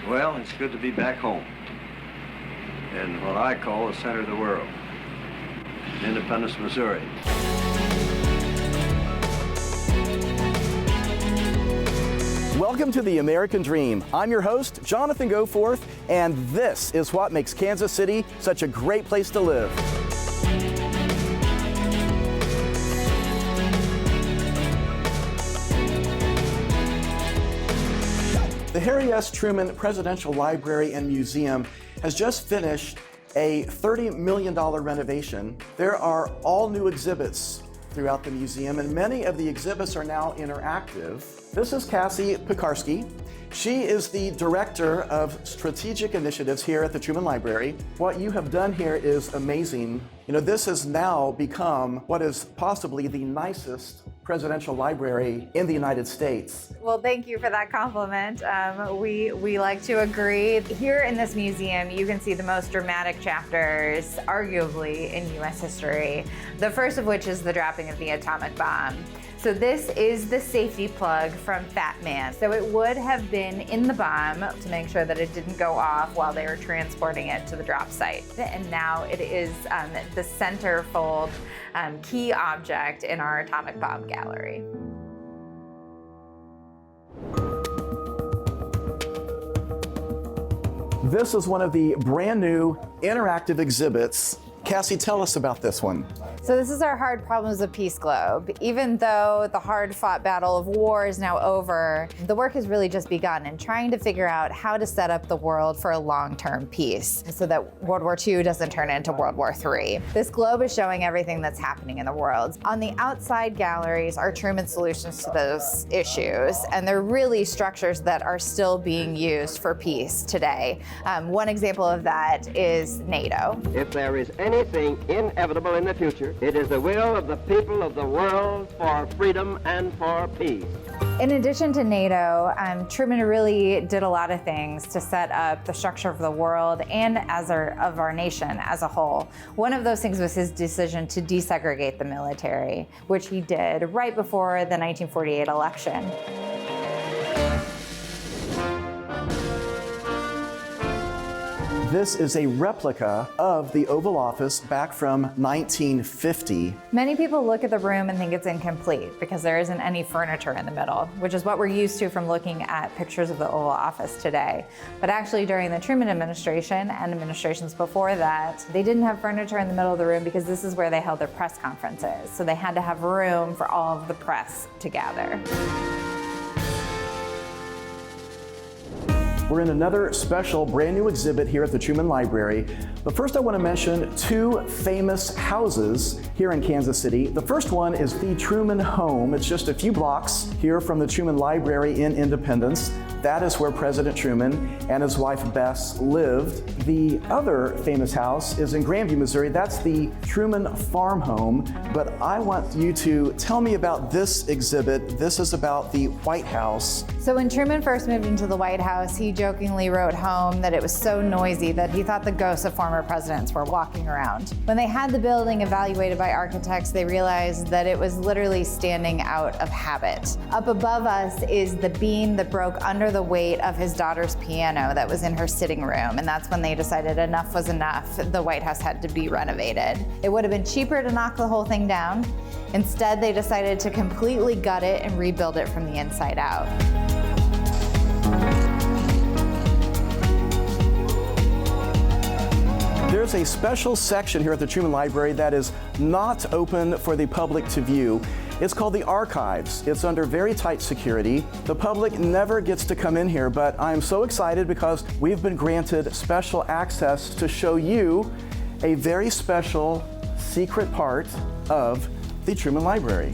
Well, it's good to be back home in what I call the center of the world, Independence, Missouri. Welcome to the American Dream. I'm your host, Jonathan Goforth, and this is what makes Kansas City such a great place to live. The Harry S. Truman Presidential Library and Museum has just finished a $30 million renovation. There are all new exhibits throughout the museum, and many of the exhibits are now interactive. This is Cassie Pekarsky. She is the Director of Strategic Initiatives here at the Truman Library. What you have done here is amazing. You know, this has now become what is possibly the nicest presidential library in the United States. Well, thank you for that compliment. We like to agree. Here in this museum, you can see the most dramatic chapters, arguably, in U.S. history. The first of which is the dropping of the atomic bomb. So this is the safety plug from Fat Man. So it would have been in the bomb to make sure that it didn't go off while they were transporting it to the drop site. And now it is the centerfold key object in our atomic bomb gallery. This is one of the brand new interactive exhibits. Cassie, tell us about this one. So this is our Hard Problems of Peace globe. Even though the hard-fought battle of war is now over, the work has really just begun in trying to figure out how to set up the world for a long-term peace so that World War II doesn't turn into World War III. This globe is showing everything that's happening in the world. On the outside galleries are Truman's solutions to those issues, and they're really structures that are still being used for peace today. One example of that is NATO. If there is anything inevitable in the future, it is the will of the people of the world for freedom and for peace. In addition to NATO, Truman really did a lot of things to set up the structure of the world and of our nation as a whole. One of those things was his decision to desegregate the military, which he did right before the 1948 election. This is a replica of the Oval Office back from 1950. Many people look at the room and think it's incomplete because there isn't any furniture in the middle, which is what we're used to from looking at pictures of the Oval Office today. But actually during the Truman administration and administrations before that, they didn't have furniture in the middle of the room because this is where they held their press conferences. So they had to have room for all of the press to gather. We're in another special brand new exhibit here at the Truman Library. But first I want to mention two famous houses here in Kansas City. The first one is the Truman Home. It's just a few blocks here from the Truman Library in Independence. That is where President Truman and his wife Bess lived. The other famous house is in Grandview, Missouri. That's the Truman Farm Home. But I want you to tell me about this exhibit. This is about the White House. So when Truman first moved into the White House, he jokingly wrote home that it was so noisy that he thought the ghosts of former presidents were walking around. When they had the building evaluated by architects, they realized that it was literally standing out of habit. Up above us is the beam that broke under the weight of his daughter's piano that was in her sitting room, and that's when they decided enough was enough. The White House had to be renovated. It would have been cheaper to knock the whole thing down. Instead, they decided to completely gut it and rebuild it from the inside out. There's a special section here at the Truman Library that is not open for the public to view. It's called the Archives. It's under very tight security. The public never gets to come in here, but I'm so excited because we've been granted special access to show you a very special secret part of the Truman Library.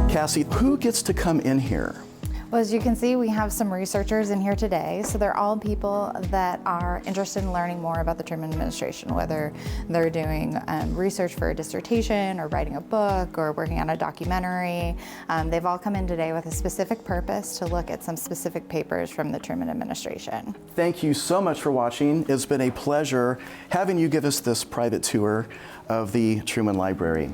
Cassie, who gets to come in here? Well, as you can see, we have some researchers in here today. So they're all people that are interested in learning more about the Truman administration, whether they're doing research for a dissertation or writing a book or working on a documentary. They've all come in today with a specific purpose to look at some specific papers from the Truman administration. Thank you so much for watching. It's been a pleasure having you give us this private tour of the Truman Library.